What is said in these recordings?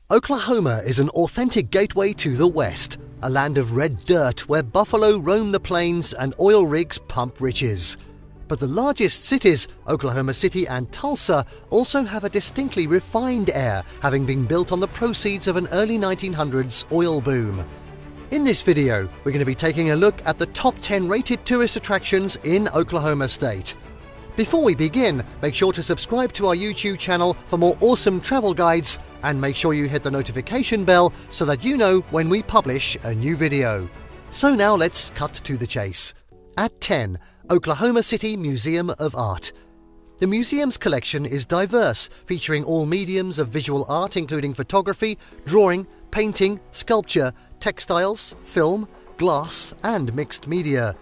Oklahoma is an authentic gateway to the West, a land of red dirt where buffalo roam the plains and oil rigs pump riches. But the largest cities, Oklahoma City and Tulsa, also have a distinctly refined air, having been built on the proceeds of an early 1900s oil boom. In this video, we're going to be taking a look at the top 10 rated tourist attractions in Oklahoma State. Before we begin, make sure to subscribe to our YouTube channel for more awesome travel guides, and make sure you hit the notification bell so that you know when we publish a new video. So now let's cut to the chase. At 10, Oklahoma City Museum of Art. The museum's collection is diverse, featuring all mediums of visual art including photography, drawing, painting, sculpture, textiles, film, glass and mixed media.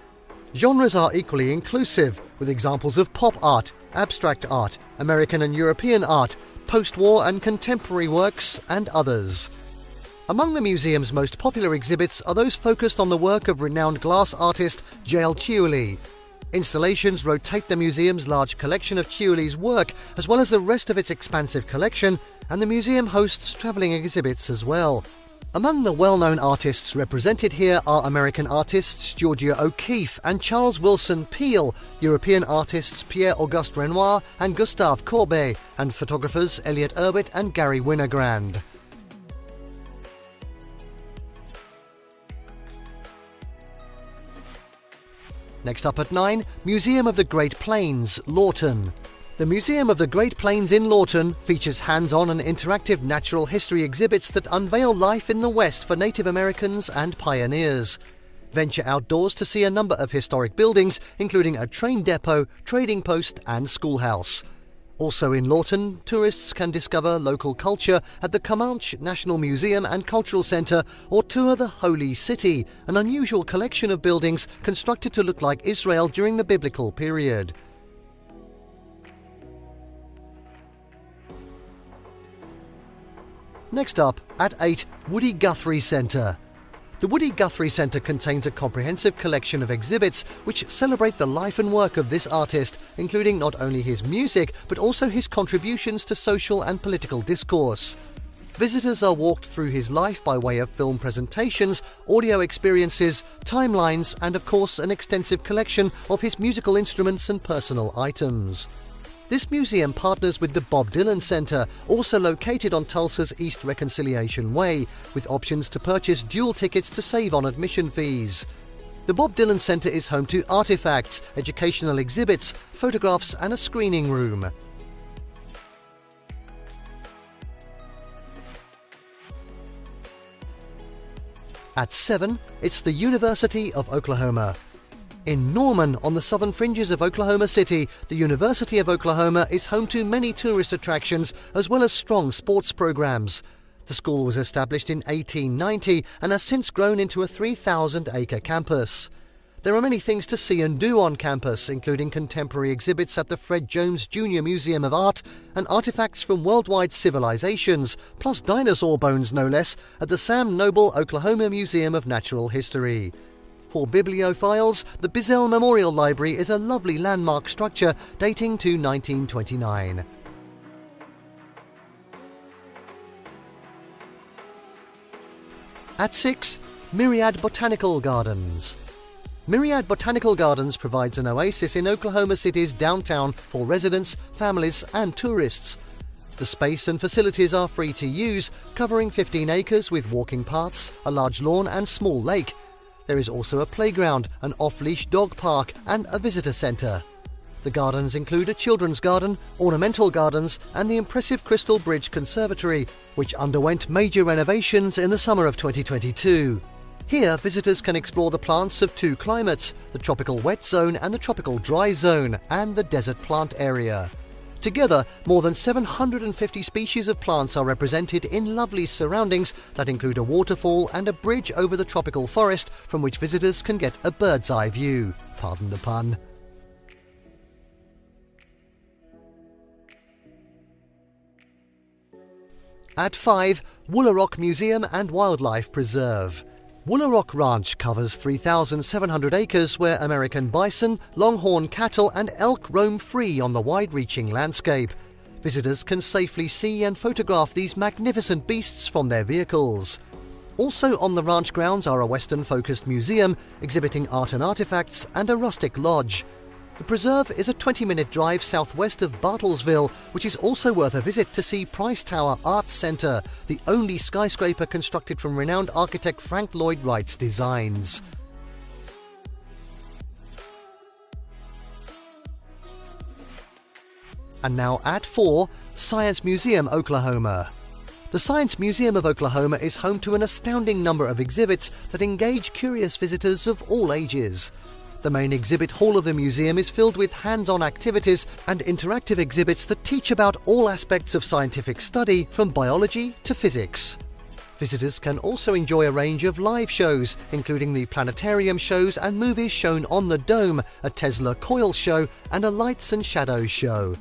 Genres are equally inclusive, with examples of pop art, abstract art, American and European art, post-war and contemporary works, and others. Among the museum's most popular exhibits are those focused on the work of renowned glass artist J.L. Chiuly. Installations rotate the museum's large collection of Chiuly's work, as well as the rest of its expansive collection, and the museum hosts travelling exhibits as well. Among the well-known artists represented here are American artists Georgia O'Keeffe and Charles Willson Peale, European artists Pierre-Auguste Renoir and Gustave Courbet, and photographers Elliott Erwitt and Garry Winogrand. Next up at 9, Museum of the Great Plains, Lawton. The Museum of the Great Plains in Lawton features hands-on and interactive natural history exhibits that unveil life in the West for Native Americans and pioneers. Venture outdoors to see a number of historic buildings, including a train depot, trading post and schoolhouse. Also in Lawton, tourists can discover local culture at the Comanche National Museum and Cultural Center or tour the Holy City, an unusual collection of buildings constructed to look like Israel during the biblical period. Next up, at 8, Woody Guthrie Center. The Woody Guthrie Center contains a comprehensive collection of exhibits which celebrate the life and work of this artist, including not only his music but also his contributions to social and political discourse. Visitors are walked through his life by way of film presentations, audio experiences, timelines, and of course an extensive collection of his musical instruments and personal items. This museum partners with the Bob Dylan Center, also located on Tulsa's East Reconciliation Way, with options to purchase dual tickets to save on admission fees. The Bob Dylan Center is home to artifacts, educational exhibits, photographs and a screening room. At 7, it's the University of Oklahoma. In Norman, on the southern fringes of Oklahoma City, the University of Oklahoma is home to many tourist attractions as well as strong sports programs. The school was established in 1890 and has since grown into a 3,000-acre campus. There are many things to see and do on campus, including contemporary exhibits at the Fred Jones Jr. Museum of Art and artifacts from worldwide civilizations, plus dinosaur bones no less, at the Sam Noble Oklahoma Museum of Natural History. For bibliophiles, the Bizzell Memorial Library is a lovely landmark structure dating to 1929. At 6, Myriad Botanical Gardens. Myriad Botanical Gardens provides an oasis in Oklahoma City's downtown for residents, families and tourists. The space and facilities are free to use, covering 15 acres with walking paths, a large lawn and small lake. There is also a playground, an off-leash dog park and a visitor centre. The gardens include a children's garden, ornamental gardens and the impressive Crystal Bridge Conservatory, which underwent major renovations in the summer of 2022. Here, visitors can explore the plants of 2 climates, the tropical wet zone and the tropical dry zone, and the desert plant area. Together, more than 750 species of plants are represented in lovely surroundings that include a waterfall and a bridge over the tropical forest from which visitors can get a bird's eye view. Pardon the pun. At 5, Woolaroc Museum and Wildlife Preserve. Woolaroc Ranch covers 3,700 acres where American bison, longhorn cattle and elk roam free on the wide-reaching landscape. Visitors can safely see and photograph these magnificent beasts from their vehicles. Also on the ranch grounds are a Western-focused museum exhibiting art and artifacts and a rustic lodge. The preserve is a 20-minute drive southwest of Bartlesville, which is also worth a visit to see Price Tower Arts Center, the only skyscraper constructed from renowned architect Frank Lloyd Wright's designs. And now at 4, Science Museum, Oklahoma. The Science Museum of Oklahoma is home to an astounding number of exhibits that engage curious visitors of all ages. The main exhibit hall of the museum is filled with hands-on activities and interactive exhibits that teach about all aspects of scientific study, from biology to physics. Visitors can also enjoy a range of live shows, including the planetarium shows and movies shown on the Dome, a Tesla coil show, and a lights and shadows show.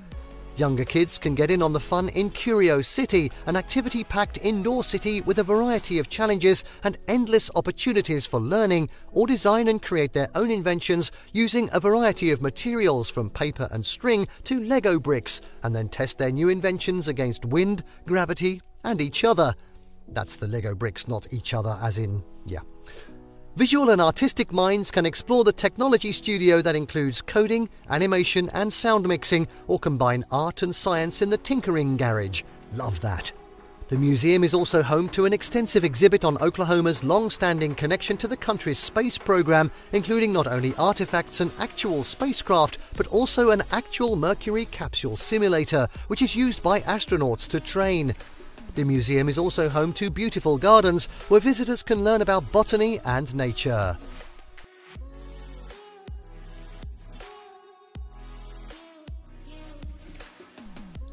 Younger kids can get in on the fun in Curio City, an activity-packed indoor city with a variety of challenges and endless opportunities for learning, or design and create their own inventions using a variety of materials from paper and string to Lego bricks, and then test their new inventions against wind, gravity, and each other. That's the Lego bricks, not each other as in, yeah. Visual and artistic minds can explore the technology studio that includes coding, animation and sound mixing, or combine art and science in the Tinkering Garage. Love that. The museum is also home to an extensive exhibit on Oklahoma's long-standing connection to the country's space program, including not only artifacts and actual spacecraft, but also an actual Mercury capsule simulator, which is used by astronauts to train. The museum is also home to beautiful gardens where visitors can learn about botany and nature.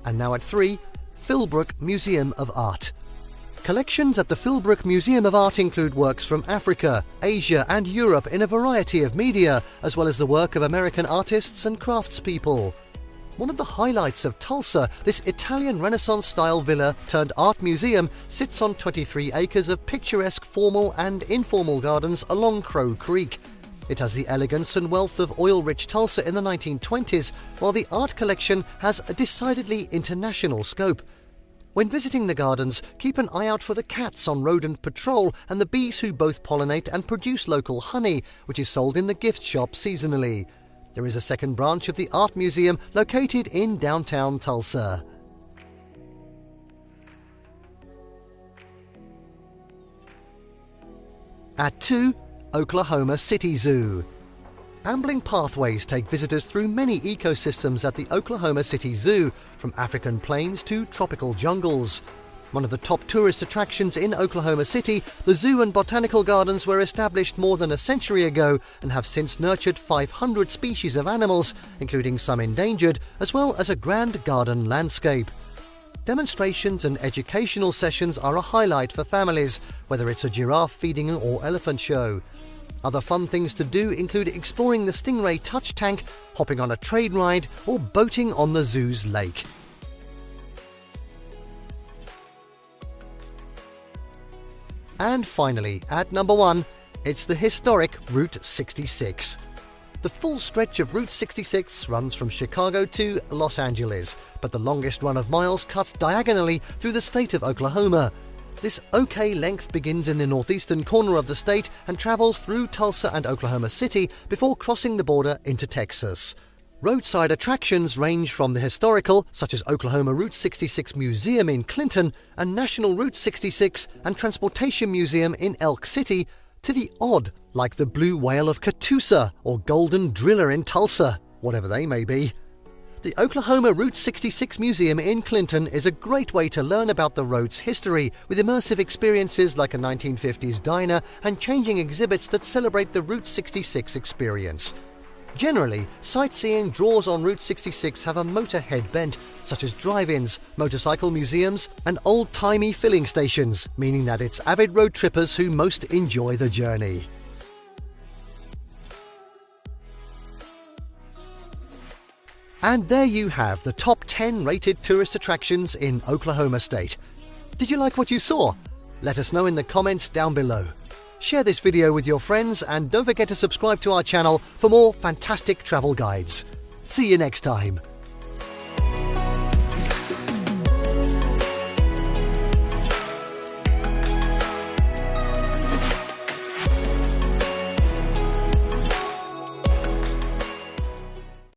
And now at 3, Philbrook Museum of Art. Collections at the Philbrook Museum of Art include works from Africa, Asia and Europe in a variety of media, as well as the work of American artists and craftspeople. One of the highlights of Tulsa, this Italian Renaissance-style villa turned art museum sits on 23 acres of picturesque formal and informal gardens along Crow Creek. It has the elegance and wealth of oil-rich Tulsa in the 1920s, while the art collection has a decidedly international scope. When visiting the gardens, keep an eye out for the cats on rodent patrol and the bees who both pollinate and produce local honey, which is sold in the gift shop seasonally. There is a second branch of the Art Museum located in downtown Tulsa. At 2, Oklahoma City Zoo. Ambling pathways take visitors through many ecosystems at the Oklahoma City Zoo, from African plains to tropical jungles. One of the top tourist attractions in Oklahoma City, the Zoo and Botanical Gardens were established more than a century ago and have since nurtured 500 species of animals, including some endangered, as well as a grand garden landscape. Demonstrations and educational sessions are a highlight for families, whether it's a giraffe feeding or elephant show. Other fun things to do include exploring the Stingray Touch Tank, hopping on a train ride, or boating on the zoo's lake. And finally, at number 1, it's the historic Route 66. The full stretch of Route 66 runs from Chicago to Los Angeles, but the longest run of miles cuts diagonally through the state of Oklahoma. This OK length begins in the northeastern corner of the state and travels through Tulsa and Oklahoma City before crossing the border into Texas. Roadside attractions range from the historical, such as Oklahoma Route 66 Museum in Clinton and National Route 66 and Transportation Museum in Elk City, to the odd, like the Blue Whale of Catoosa or Golden Driller in Tulsa, whatever they may be. The Oklahoma Route 66 Museum in Clinton is a great way to learn about the road's history, with immersive experiences like a 1950s diner and changing exhibits that celebrate the Route 66 experience. Generally, sightseeing draws on Route 66 have a motorhead bent, such as drive-ins, motorcycle museums, and old-timey filling stations, meaning that it's avid road trippers who most enjoy the journey. And there you have the top 10 rated tourist attractions in Oklahoma State. Did you like what you saw? Let us know in the comments down below. Share this video with your friends and don't forget to subscribe to our channel for more fantastic travel guides. See you next time.